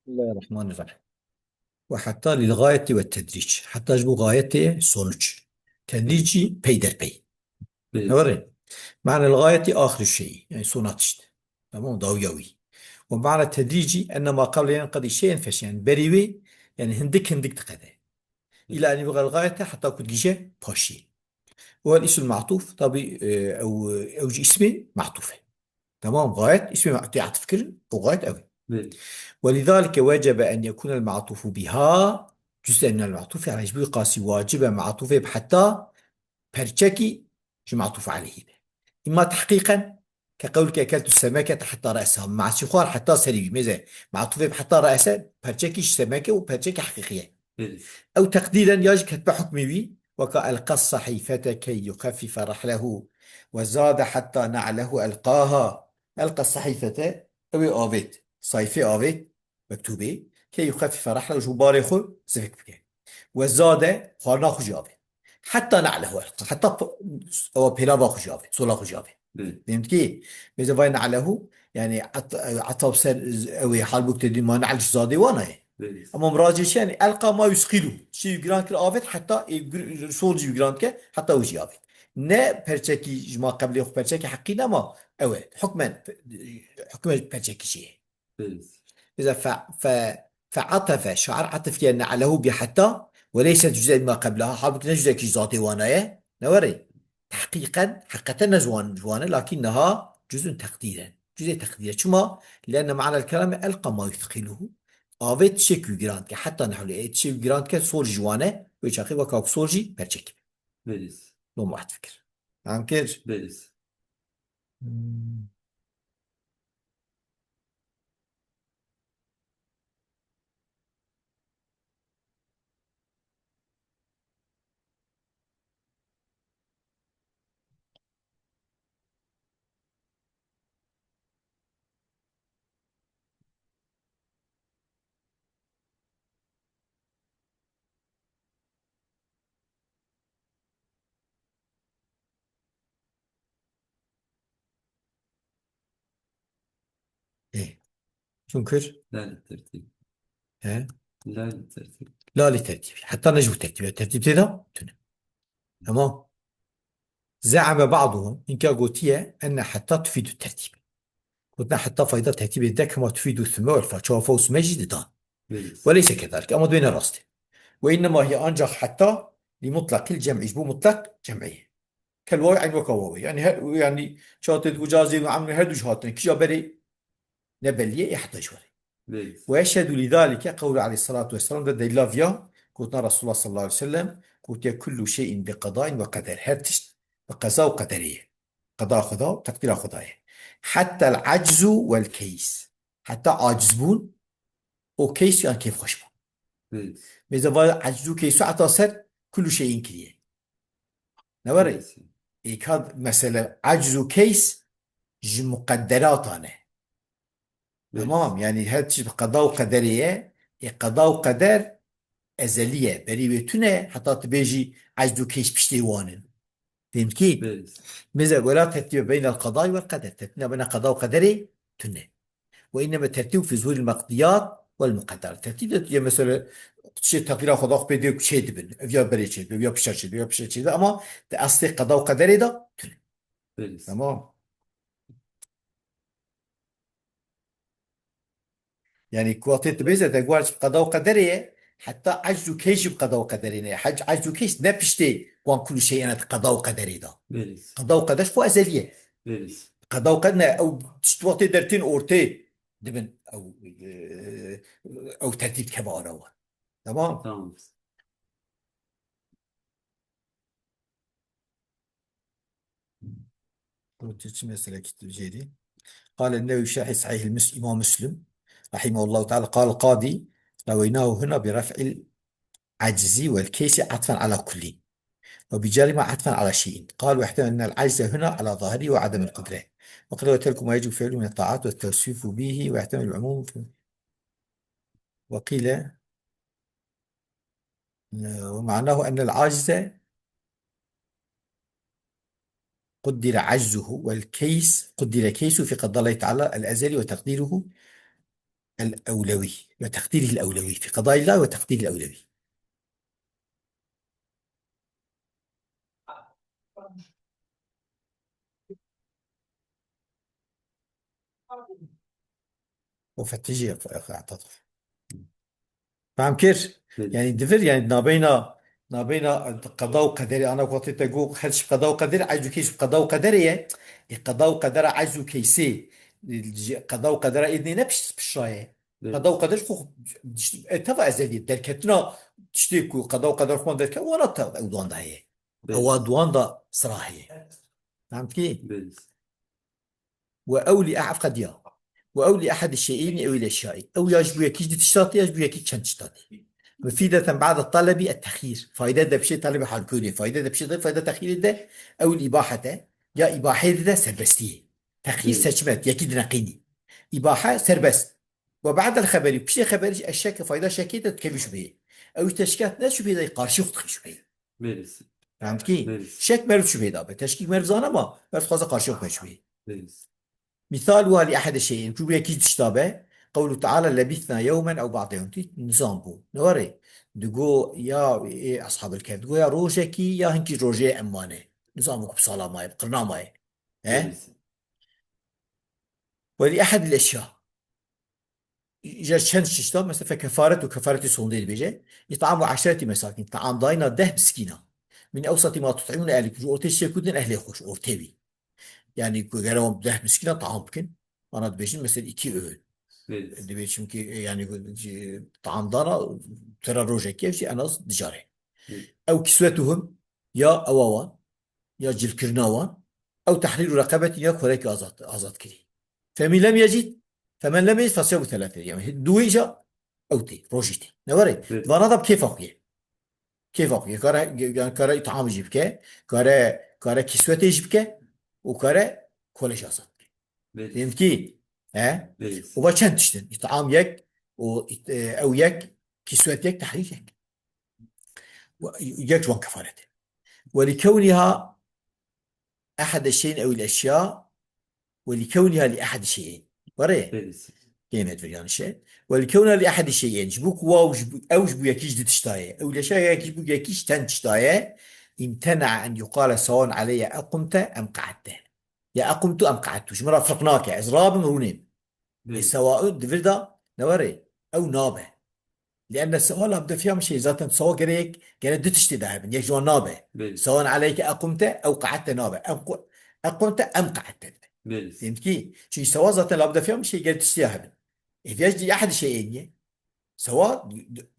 بسم الله الرحمن الرحيم. وحتى للغاية والتدريج حتى bu gayeti sonuç. تدريجي peyderpey. Evet. أوري معنى الغاية آخر الشيء يعني sonat işte. تمام ضوئوي. ومعنى التدريجي أن ما قبل ينقضي شيئا فشيئا بريوي يعني هندك تقدر إلى أن يبغى الغاية حتى كنت جيجي باشي. هو الاسم المعطوف طبي أو جي اسمي معطوفة. تمام غاية اسمي تعرف فكر وغاية أوي. Evet. ولذلك وجب أن يكون المعطوف بها جزءا من المعطوف على يشبه قاسي واجبا معطوفة بحتى برشكي شو معطوف عليه به. إما تحقيقا كقولك أكلت السمكة حتى رأسها مع سخوار حتى سريع ماذا معطوفة بحتى رأسها برشكي سمكة وبرشكي حقيقية. Evet. أو تقديرا يجب بحكم بي وكألقى الصحيفة كي يخفف رحله وزاد حتى نعله ألقاها. ألقى الصحيفة أو آفيت صيفي آفيت مكتوبة كي يخفف رحله جبار يخو زفك بك وزاد خارنا خجابه حتى نعله ألقى حتى أو بلا خجابه صلا خجابه. Evet. فهمت كيف؟ إذا باين نعله يعني عطب سر أو حال بكتدي ما نعلش زادي وانا Evet. اما مراجعش يعني القى ما يثقله شي جراند كر افت حتى سول جي جراند كه حتى وجي افت نه برچكي جما قبل يخ برچكي حقينا ما اوه حكما برچكي شيء. Evet. اذا فعطف شعر عطف لان عليه بحتى وليس جزء ما قبلها حابك نجزء كي ذاتي وانا نوري تحقيقا حقيقة نزوان جوانا لكنها جزء تقديرا جزء تقديرا شما لان معنى الكلام القى ما يثقله آفت شكل جراند که حتی نحوله شكل جراند که سول جوانه ويشاخي وكاك سولجي برشك Evet. لو ما تفكر عم كير. Evet. ايه شو كر. لا للترتيب. ها لا للترتيب. لا لترتيب حتى نجو ترتيب الترتيب تدا تمام. زعم بعضهم إن كاغوتيا أن حتى تفيد الترتيب قلنا حتى فائدة ترتيب الذكر كما تفيد الثم والفا فوس مجد دان Evet. وليس كذلك أما بين الراست وإنما هي أنجح حتى لمطلق الجمع يجبو مطلق جمعية كالواي عين وكواوي يعني يعني شاطئ وجازي وعمل هدوش هاتن كجا بري نبليه 11 Evet. ويشهد لذلك قول عليه الصلاة والسلام ضد اللافيا قلت رسول الله صلى الله عليه وسلم قلت كل شيء بقضاء وقدر هرتشت بقضاء وقدرية قضاء خدا تقدير خدايا حتى العجز والكيس حتى عاجزبون وكيس يعني كيف خشبون Evet. ماذا عجز وكيس حتى صار كل شيء كريه نوري Evet. إيه كاد مثلا عجز وكيس مقدرات أنا Evet. تمام يعني هرتش بقضاء وقدرية قضاء وقدر ازلیه بری بتونه حتی تبيجي عجز كيش بشتيوانن. فهمت كيف؟ Evet. ماذا ولا ترتيب بين القضاء والقدر ترتيب بين قضاء وقدر تنه وإنما الترتيب في ظهور المقضيات والمقدرات ترتيب يعني مثلا شيء تقدير خدا بده شيء دبن يا بري شيء يا بشر شيء يا بشر شيء أما أصل قضاء وقدر ده تنه. Evet. تمام يعني كواتيت بيزا تقول قضاء وقدرية حتى عجز كيش بقضاء وقدرية حج عجز كيش نبشتي وان كل شيء أنا قضاء وقدري ده Evet. قضاء وقدر فو أزلية Evet. قضاء وقدر أو تشتواتي درتين أورتي دبن أو ترتيب كبار تمام. Tamam. قلت مثلا كتب جيدي. قال النووي شرح صحيح الإمام مسلم رحمه الله تعالى قال القاضي رويناه هنا برفع العجز والكيس عطفا على كل وبجرم عطفا على شيء قال واحتمل أن العجز هنا على ظاهره وعدم القدرة وقد وترك ما يجب فعله من الطاعات والتوصيف به ويحتمل العموم وقيل ومعناه أن العاجز قدر عجزه والكيس قدر كيسه في قدر الله تعالى الأزلي وتقديره الأولوي وتقديره الأولوي في قضاء الله وتقدير الأولوي. وفتجي أعتطف فهم كيف يعني بيرسي دفر يعني نابينا قضاء وقدر أنا وقت تقول خلش قضاء وقدر عجز كيس قضاء وقدرية قضاء وقدر عجز كيسي قضاء وقدر إذن نفس بشراية قضاء بيرسي وقدر خو تفا أزلي دركتنا تشتكوا قضاء وقدر خوان دركت ولا دوان ده هي أو بيرسي دوان ده صراحية فهمت كيف بيرسي وأولي أعف قد يا وأولي أحد الشيئين أو الأشياء أو يجب يكيد تشتاطي يجب يكيد شن تشتاطي مفيدة بعد الطلب التخيير فائدة ده بشيء طلب حالكوني فائدة ده بشيء فائدة تخيير ده أو الإباحة ده يا إباحة ده سربستية تخيير بيرسي سجمت يكيد نقيني إباحة سربست وبعد الخبري بشيء خبري الشك فائدة شكيدة تكبي شبيه أو تشكات ناس شبيه ده قارشي خد شبيه بيرسي فهمت كي بيرسي شك مرد شبيه ده تشكيك مرد زانا ما بس خاصة قارشي خد شبيه بيرسي مثالها لأحد الشيئين شو بيكيد تشتابه قوله تعالى لبثنا يوما أو بعض يوم تي نظام بو نوري دقو يا إيه أصحاب الكهف دقو يا روجكي يا هنكي روجي أمانة نظامك بصلاة ماي بقرنا ماي ها بيرسي ولأحد الأشياء إذا شن شتاب مثلا فكفارة وكفارة صنديل بيجي يطعموا 10 مساكين طعام ضاينا 10 مسكينة من أوسط ما تطعمون أهلك جو أوتيش يكون أهلي خوش أورتبي يعني قالوا 10 مسكينة طعام بكن أنا دبيجين مثلا 2 öğün بيرسي دبي çünkü yani طعام ترى روجا كيف شيء أنا دجاري أو كسوتهم يا أواوا يا جلكرناوا أو تحرير رقبة يا كوريك آزاد كري فمن لم يجد فمن لم يجد فصيام 3 أيام دويجا أو تي روجيتي نوري بيرسي وانا ضب كيف أقوي كارا يعني كارا طعام جيبك كارا كسوتي جيبك وكارا كولش آزاد فهمت بيرسي كي ها بيرسي وبعدين تشتن يطعام يك او يك كسوة يك تحرير يك يك جوان كفارته ولكونها احد الشيء او الاشياء ولكونها لاحد الشيئين وريه بيرسي كلمة فريان الشيء ولكونها لاحد الشيئين جبوك واو او جبو يكيش دي تشتايه او الاشياء يجبو يكيش تن تشتايه امتنع ان يقال سواء علي اقمت ام قعدت يا اقمت ام قعدت شو مرة فرقناك ازراب مرونين بيرسي سواء دفردا نوري او نابه لأن السؤال أبدأ فيها مش ذاتا سواء جريك كانت دي تشتي ذهب يجوا نابه بيرسي سواء عليك أقمت أو قعدت نابه أقمت أم قعدت بيرسي فهمت كي شيء سواء ذاتا لابد فيها مش قالت تشتي ذهب إذا يجي أحد شيئين سواء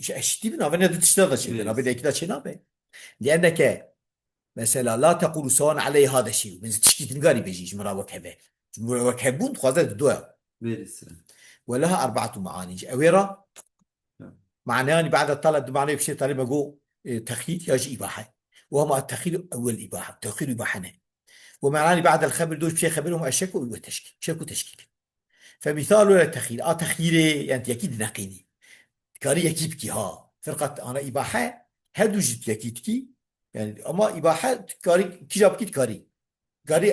اشتي بنابه ندي تشتي هذا الشيء نابه بيرسي ليك ذا شيء نابه لأنك مثلا لا تقول سواء علي هذا الشيء من تشتي تنقاري بيجي مرا وكهبه وكهبون خذت الدواء بيرسي ولها 4 معاني أويرا معناه بعد الطلب معناه بشيء طالب جو تخيل يجي إباحة وهم التخيل أول إباحة تخيل إباحة ومعناه بعد الخبر دوش بشيء خبرهم الشك والتشكيل شك وتشكيل فمثال للتخيل تخيلي يعني أكيد نقيني كاري أكيد كي ها فرقة أنا إباحة هدو جت أكيد كي يعني أما إباحة كاري كي جاب كاري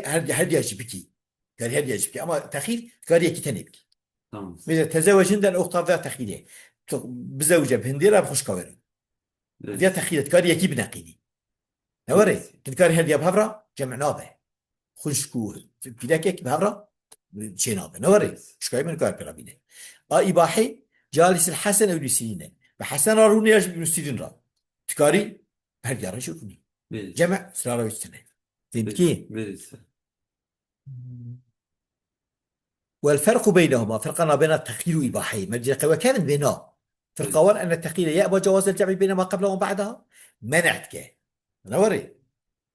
هدي يجي بكي كاري هدي يجي بكي أما تخيل كاري أكيد تنبكي تمام مثلا تزوج عند الأخت ذا تخيله بزوجة بهنديرة بخش كوير ذا بيرسي تخيلت كاري يكي بناقيني نوري بيرسي كنت كاري هندي بهفرة جمع نابه خشكو في ذاك بهفرة شيء نابه نوري بيرسي شكاي من كار بلابينه إباحي جالس الحسن أو السينة بحسن روني يجب نستيرين را تكاري هل يرى شوفني بيرسي جمع سرارة ويستنى فهمت بيرسي كي بيرسي والفرق بينهما فرقنا بين التخيل والإباحي مرجع وكان بينها في القول أن التخيل يأبى جواز الجمع بين ما قبله وبعدها منعتك نوري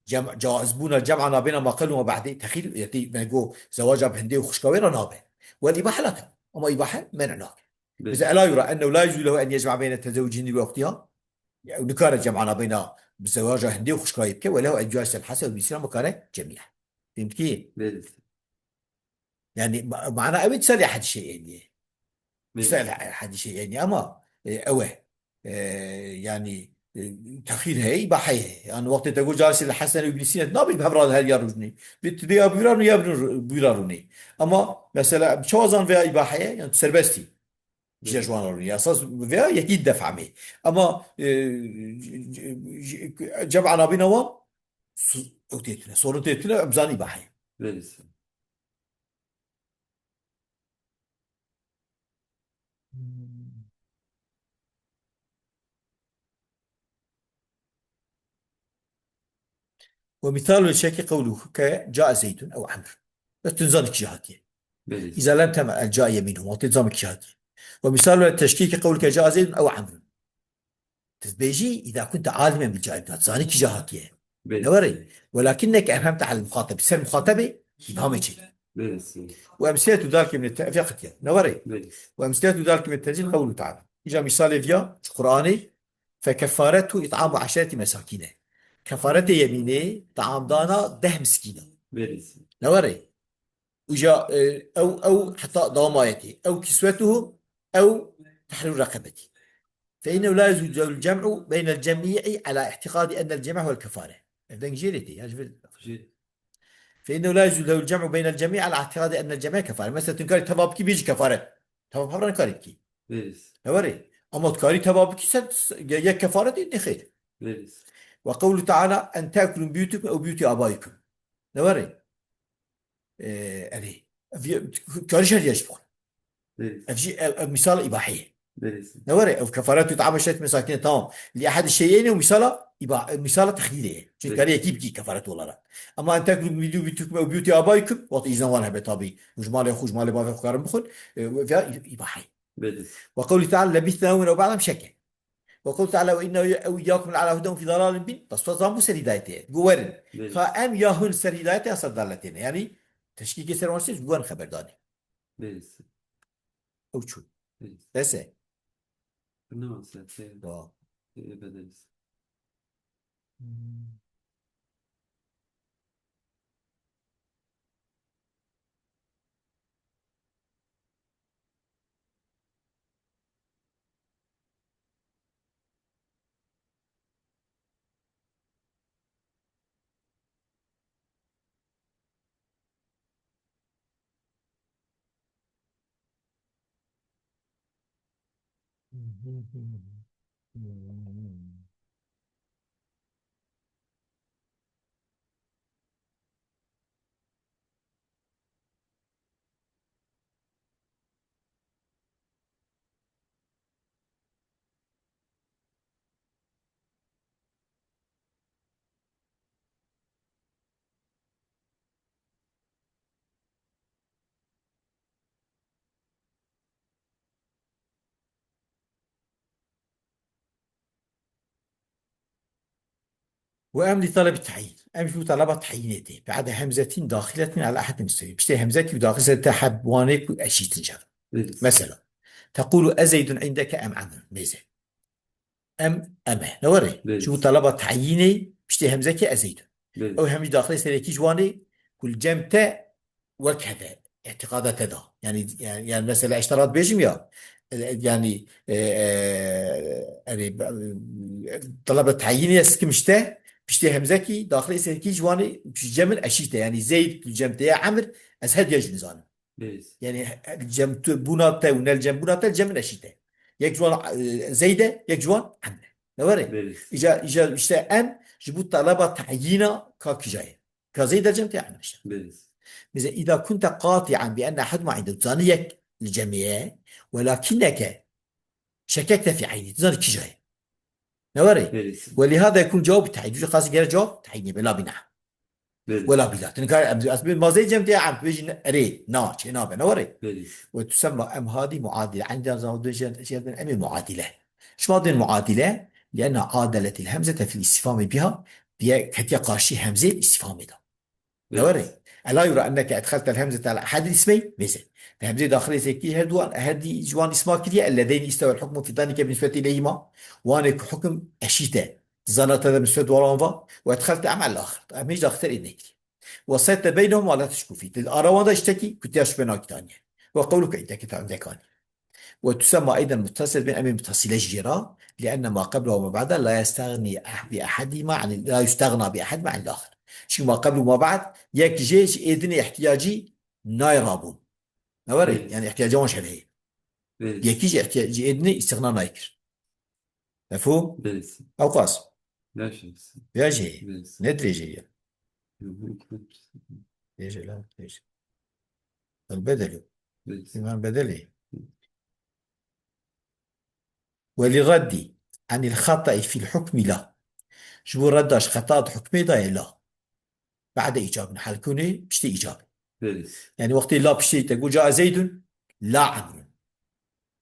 جمع جواز بونا الجمع ما بين ما قبله وما بعده تخيل يتي بنقول زواج بهندي وخشكويرة نابه والإباحة لا أما إباحة منعناك إذا لا يرى أنه لا يجوز له أن يجمع بين التزوج هندي وأختها يعني نكار الجمع بين بزواج هندي وخشكويرة وله أن جواز الحسن والإسلام مكانه جميعا فهمت كيف؟ بيرسي يعني معناه أبي تسأل أحد الشيئين يعني تسأل بيرسي أحد الشيئين يعني أما أوه يعني تأخير هي بحيه يعني وقت تقول جالس الحسن ابن سينا نابي بهبراد هل يروجني بتدي بيرانو يا بيرانوني أما مثلا شو أظن في إباحية يعني سربستي جا بليز جوان روني أساس فيها يكيد دفع مي أما جمع نابينا وان أو تيتنا صورة تيتنا بزاني بحي. بليز ومثال الشك قوله جاء زيد أو عمرو بس تنزانك جهاتي بليز إذا لم تمع جاء يمينه وتنزانك جهاتي. ومثال التشكيك قولك جاء زيد أو عمرو تبيجي إذا كنت عالما بالجاء تنزانك جهاتي بليز نوري ولكنك أفهمت على المخاطب سر المخاطبة يفهمك. بليز وأمثلة ذلك من التأفيق نوري. بليز وأمثلة ذلك من التنزيل قوله تعالى إجا مثال فيا قرآني فكفارته إطعام 10 مساكين كفارته يمينه طعام دانا 10 مسكينة بليز نوري. وجا أو حتى ضمايته أو كسوته أو تحرير رقبته فإنه لا يجوز الجمع بين الجميع على اعتقاد أن الجمع هو الكفارة. فإنه لا يجوز له الجمع بين الجميع على اعتقاد أن الجميع كفارة. مثلا تنكاري تبابكي بيجي كفارة تباب حبرا نكاريكي بليز نوري. أما تكاري تبابكي يا كفارة إني خير. بليز وقوله تعالى أن تأكلوا من بيوتكم أو بيوت آبائكم نوري. أبي كاري شهر يجبون بليز أفجي مثال إباحية بليز نوري أو كفارات يطعم 10 مساكين تمام لأحد الشيئين ومثال مثال تخيلية شو كاري بليز يكيب كي كفارات ولا لا. أما أن تأكلوا من بيوتكم أو بيوت آبائكم وإذا ولا بطبي وجمال يخرج مال ما في كارم بخل فيها إباحية. بليز وقوله تعالى لبثنا يوما أو بعض مشكل. وقوله تعالى وإنه أو إياكم على هدى في ضلال مبين بس فضام سر هدايته جوارن بليز فأم ياهن سر هدايته أصل ضلالتين يعني تشكيك سر ونسيج جوان خبر داني بليز أو شو بليز بس إنما سأتسأل واو. بليز وأم لطلب التعيين أم في طلب تعيينته بعد همزة داخلة على أحد المستويين بشتي همزة وداخلة تحب وانك وأشي تنجر. بليز مثلا تقول أزيد عندك أم عمرو ميزة أمه نوري شو بليز طلب تعييني بشتي همزة أزيد أو بليز همزة داخلة سريكي جواني كل جمتة وكذا اعتقادات هذا يعني مثلا اشتراط بيجم يا يعني يعني طلب تعيين يسكمشته بشتي همزكي داخلي سلكي جواني جمل اشيته يعني زيد الجمت يا عمر ازهد يجن زان بليز يعني الجمت بناته ونال بناته الجمل اشيته يك جوان زيده يك جوان عمر نوري. بليز اجا اشتا ام جبوت طلب تعيينا كاك جاي كزيد الجمت يا عمر. بليز إذا كنت قاطعا بأن أحدهما عنده تظنيك الجميع ولكنك شككت في عينه تظن كجاي نوري. بليز ولهذا يكون جواب تعيين يجي قاسي غير جواب تعيين بلا بناء ولا بليز بلا تنكار ما زي جمتي عم بيجي ري ناتش هنا نوري. بليز وتسمى أم هذه معادلة عندنا زود من أم معادلة. شو هذه المعادلة؟ لأن عادلة الهمزة في الاستفهام بها كتيا قاشي همزة استفهام ده نوري. بليز ألا يرى أنك أدخلت الهمزة على أحد الاسمين مثل الهمزة داخلية زكي هذه جوان اسماء كلية اللذين استوى الحكم في ذلك بالنسبة إليهما وأنا حكم أشيتا ظنت هذا بالنسبة وراء وأدخلت أعمال الآخر مش داخل إنك وصلت بينهم ولا تشكو فيه الأروان اشتكي كنت أشبه ناك تانية وقولك إنت كتاب عندك. وتسمى أيضا متصل بين أمر متصلة جيرة لأن ما قبله وما بعده لا يستغني بأحدهما عن لا يستغنى بأحدهما عن الآخر. شو ما قبل وما بعد يك جيش إذن احتياجي نايرابون نوري يعني بليز احتياجون شبهي بليس يكيج احتياجي إدني استغناء نايكر مفهوم بليس أو قاسم لا شمس يا جي بليس ندري جي ليش لا ليش البدل بليس إمام بدلي وللرد عن الخطأ في الحكم لا شو ردش خطأ حكمي دا لا بعد إيجاب حال كوني بشتي إيجاب بليس يعني وقت لا بشتي تقول جاء زيد لا عمرو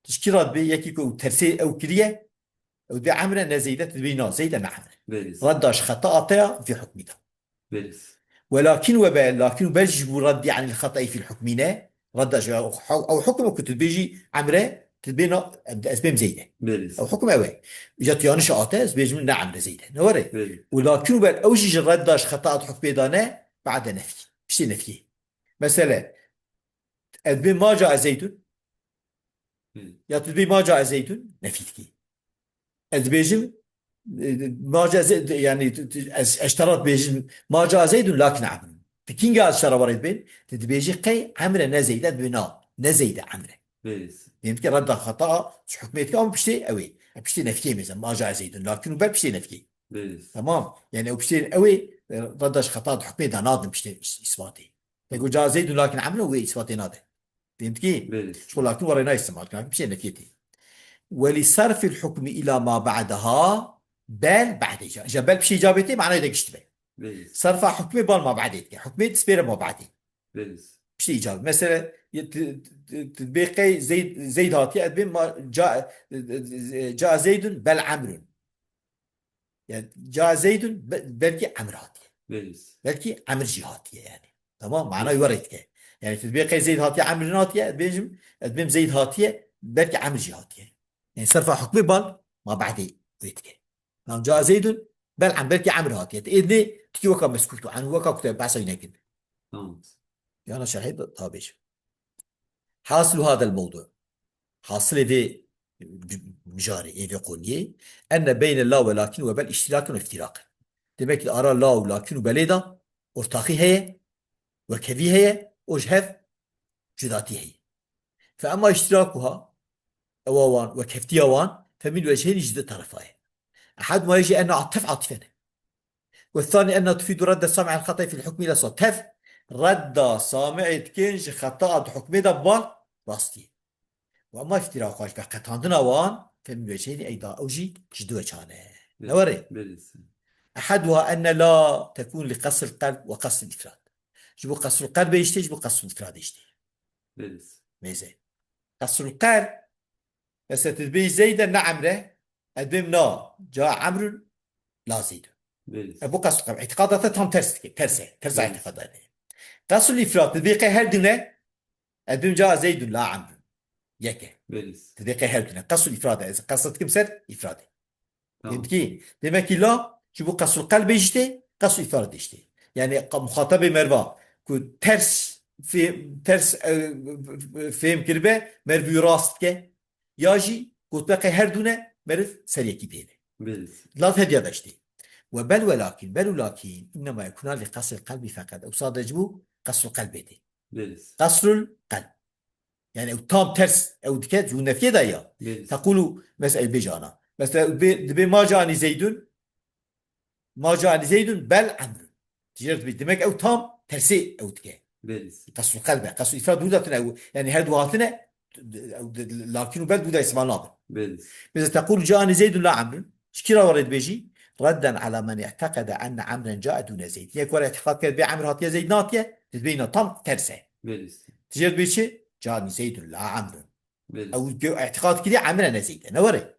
تشكيلات بي يكيكو ترسي أو كريه أو دي عمرو نزيدة تبينا زيد عمرو بليس ردش خطأ طيع في حكم ده بليس ولكن لكن بلج ردي عن الخطأ في الحكمنا ردش أو حكم كنت بيجي عمرو تبينا أسباب زيدة أو بليس حكم أوي جات ياني شاطئ بيجي من عمرو زيدة نوري بليس ولكن أوجي ردش خطأ حكم دانا بعد نفي مش نفي مثلا أدبين ما جاء زيد يا تدبي ما جاء زيد نفيتكي أدبيجم ما جاء زيد يعني اشترط بيجم ما جاء زيد لكن عمرو فكين قال اشترى ورد بين تدبيجي قي عمرو نزيد بنا نزيد عمرو بليس يمكن رد خطأ حكمتك أو بشتي أوي بشتي نفكي مثلا ما جاء زيد لكن بل بشتي نفكي بليس تمام يعني أو بشتي أوي ردش خطأ حكمتها ناظم بشتي إثباتي يقول جاء زيد لكن عمرو هو إثباتي ناظم فهمت كيف؟ بليس شو لكن ورينا يسمع كلام بشيء نكيتي ولصرف الحكم إلى ما بعدها بل بعد جبل بشي إجابتي معناه يدك اشتبه بليس صرف حكمي بال ما بعدين حكمي تسبير ما بعدين بليس بشي إجابة مثلا تطبيقي زيد هاتي أدبين ما جاء زيد بل عمرو يعني جاء زيد بلكي عمرو هاتي بليس بلكي عمرو جي هاتي يعني تمام معناه يوريتك يعني تطبيقي زيد هاتي عمرو هاتي أدبين زيد هاتي بلكي عمرو جي هاتي يعني صرف حكمي بال ما بعدين ويتك نعم جاء زيد بل عم بلكي عمرو هاتي إذني تكي وكا مسكوت عن وكا كتب بحث ينكد تمام يعني شاهد طابش حاصل هذا الموضوع حاصل في مجاري في قوليه أن بين الله ولكن وبل اشتراك وافتراق demek ki ara la و lakin و beleda ortakı heye ve kevi heye ojhev cüdati heye فأما اشتراكها أوان وكفتي أوان فمن وجهين جد طرفين أحدهما يجي أن عطف عاطفة والثاني أنها تفيد رد سامع الخطأ في الحكم إلى صوت تف رد سامع كنج خطأ حكم دبال راستي وأما افتراقاش بقطعنا وان فمن وجهين أيضا أوجي جدوة كان نوري بليس أحدها أن لا تكون لقصر القلب وقصر الإفراد جبو قصر القلب يشتي جبو قصر الإفراد يشتي بليس ميزة قصر القلب بس تدبي زيدا نعم له أدبم نا جاء عمرو لا زيد بليس أبو قصر القلب اعتقادات تهم ترس بليس اعتقادات قصر الإفراد تدبي هل دونه أدبم جاء زيد لا عمرو يك بليس تدبي هل دونه قصر الإفراد إذا قصرت كمسر إفرادي تمام يمكن demek ki la ki bu kasrul kalbe işte kasrul ifade işte yani muhatabı merva ku ters fehim kirbe mervi rast ke yaji kutbaqi her dune merif seriyeki beyne بليس la hediye da işte ve bel velakin innema yekuna li kasrul kalbi fakat o sadece bu kasrul kalbedi بليس kasrul kalb يعني tam ters او dikkat bu nefiye da ya بليس تقول مثلا بيجانا مثلا ما جاني زيد ما جاء زيد بل عمرو تجربة بالدماغ أو تام ترسي أو تكي بليس قصر القلب قصر إفراد بودا أو يعني هاد وهاتنا لكن بل بودا اسمها ناظر بليس إذا تقول جاءني زيد لا عمرو شكرا ورد بيجي ردا على من اعتقد أن عمرا جاء دون زيد يكون اعتقاد كذا بعمر هاتيا زيد ناتيا تبين تام ترسي بليس تجربة بيجي جاءني زيد لا عمرو بليس أو اعتقاد كذا عمرا زيد نوري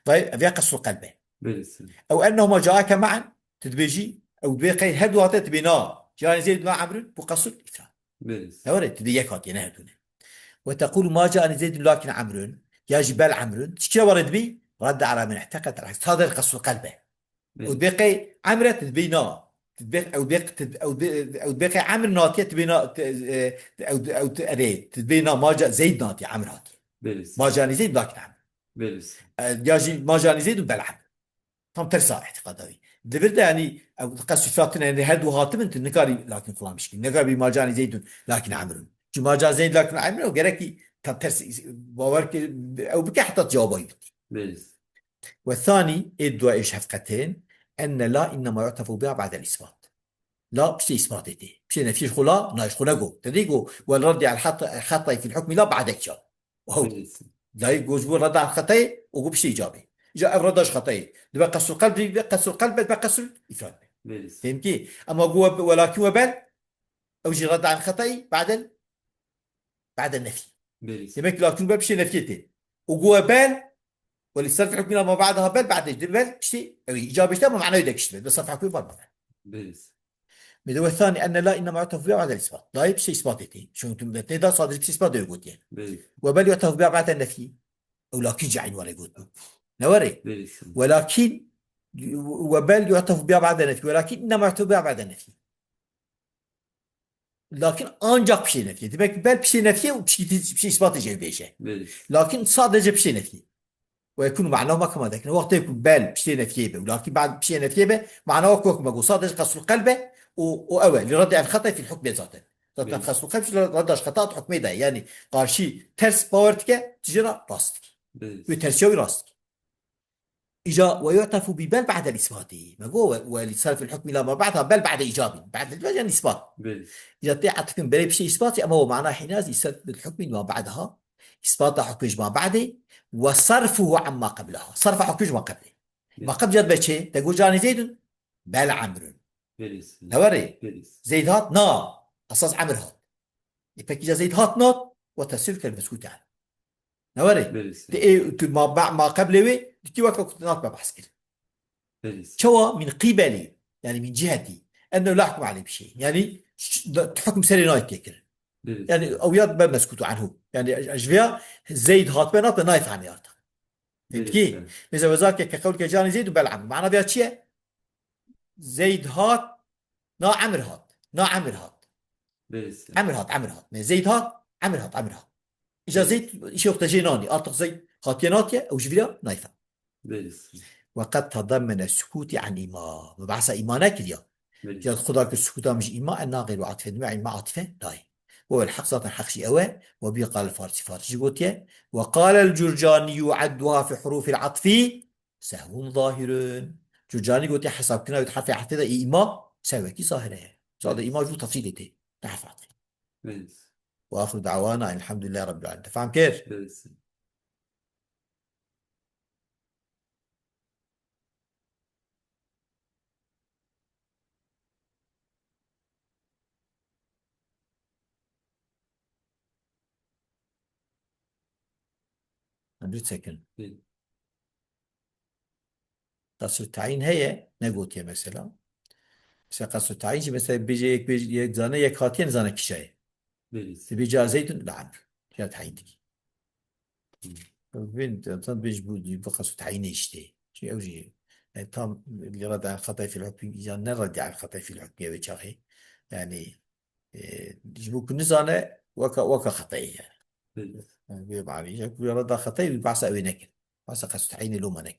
طيب في قصر القلب بليس أو أنهما جاءك معا تدبيجي أو دبيقي هدو هاتي تبينا جاء زيد مع عمرو بقصر إفراد بليس أوري تديك هاتي نهدونه وتقول ما جاء زيد لكن عمرو يا جبال عمرو تشكي ورد بي رد على من اعتقد العكس هذا القصر قلبه ودبيقي عمرو تدبينا تدبيق أو دبيق أو دبيقي عمرو ناتية تبينا أو تدبينا ما جاء زيد ناتي عمرو هاتي بليس ما جاء زيد لكن عمرو بليس ما جاء زيد بل عمرو tam tersi اعتقادي دبرده يعني قص فاتنا يعني هدو هاتمنت نكاري لكن فلان مشكل نكاري ما جاني زيد لكن عمرو ما جاء زيد لكن عمرو وجركي ترس باورك أو بك حتى تجاوبه يبدي. بلس. والثاني إدوا إيش حفقتين أن لا إنما يعترف بها بعد الإثبات. لا بشي إثباتتي بشي نفي خلا نايش خلا جو تديجو والرد على الخطأ في الحكم لا بعدك جاب وهو بلس. لا يجوز رد على الخطأ وقو بشي إيجابي جاء ردش خطأ ده قصر القلب ده قصر القلب ده قصر الإفراد. بلس. فهمتي أما هو ولكن وبال أو جي رد على الخطأ بعد النفي. بلس. يمكن لكن بشي نفيتين وقوة بال ولسه في الحكم ما بعدها بل بعد بل شيء إيجابي ما معناه يدك شيء بس في حكم بل. بلس. الدواء الثاني أن لا إنما يعترف بها بعد الإثبات لا يبشي إثباتتي شو أنتم ده صادر بشي إثبات يقول يعني بلس. وبل يعترف بها بعد النفي ولكن جعين ولا يقول نوري بلس. ولكن وبل يعترف بها بعد النفي ولكن إنما يعترف بها بعد النفي لكن أنجح بشي نفي demek بل بشي نفي وبشي إثبات جاي بيشه لكن صادر بشي نفي ويكون معناه كما ذاك وقت يكون بال بشي نفي به ولكن بعد بشي نفي به معناه كما قول صادر قصر القلب وأول لرد على الخطأ في الحكم ذاته ذات قصر القلب لرد على الخطأ حكم ده يعني قال شيء ترس باورتك تجرى راستك وترسيوي راستك إجا ويعترف ببل بعد الإثبات ما هو ولصرف الحكم لا ما بعدها بل بعد إيجابي بعد الإثبات يعني إثبات إذا تعرف بري بشيء إثباتي أما هو معناه حينئذ يثبت الحكم ما بعدها إثبات حكم ما بعده وصرفه عما قبلها صرف حكم ما قبله ما قبل جد بشيء تقول جاني زيد بل عمرو نوري زيد هات نا أساس عمر هات يبقى زيد هات نات وتصير كلمة مسكوت عنه نوري ما قبله تي وقت نات ما بحث كده شو من قبلي يعني من جهتي أنه لا أحكم عليه بشيء يعني حكم سرينايت كيكر يعني أو ياد ما مسكوت عنه يعني أجفيا زيد هات بنات نايف عن يارته فهمت كي مثل وذاك كقول كجاني زيد وبلعب معنا بيها شيء زيد هات نا عمر هات نا عمر هات عمر هات زيد هات عمر هات إذا زيد شو تجيناني أعطق زيد هاتيناتيا أو جفيا نايفة وقد تضمن السكوت عن إيمان مبعث إيمانك اليوم جاد خداك السكوت مش إيمان أنها غير عاطفة مع إيمان عاطفة لاي وهو الحق ذات الحق شيء أوى وبي قال الفارسي فارسي قوتيه وقال الجرجاني يعدها في حروف العطف سهو ظاهر جرجاني قوتيه حسب كنا يتحرف عطفة إيمان سهوكي ظاهرة هذا إيمان جو تفصيلته تحرف عطفة وآخر دعوانا الحمد لله رب العالمين تفهم كيف؟ عندي سكن قصر التعيين هي نقول مثلا قصر التعيين مثلا بيجي يك زانه يك خاتين زانه كشاي بيجي زيد لا عمرو جات تعيينك بنت تم بيجي بقصر التعيين يشتي شيء أو شيء يعني تام اللي رد على الخطأ في الحكم يعني نرد على الخطأ في الحكم يا بيجي يعني يجيبوك نزانه وك خطأ يعني بيبقى يرد على خطأ بيبعث أوي نكر بعث قصر التعيين لو ما نكر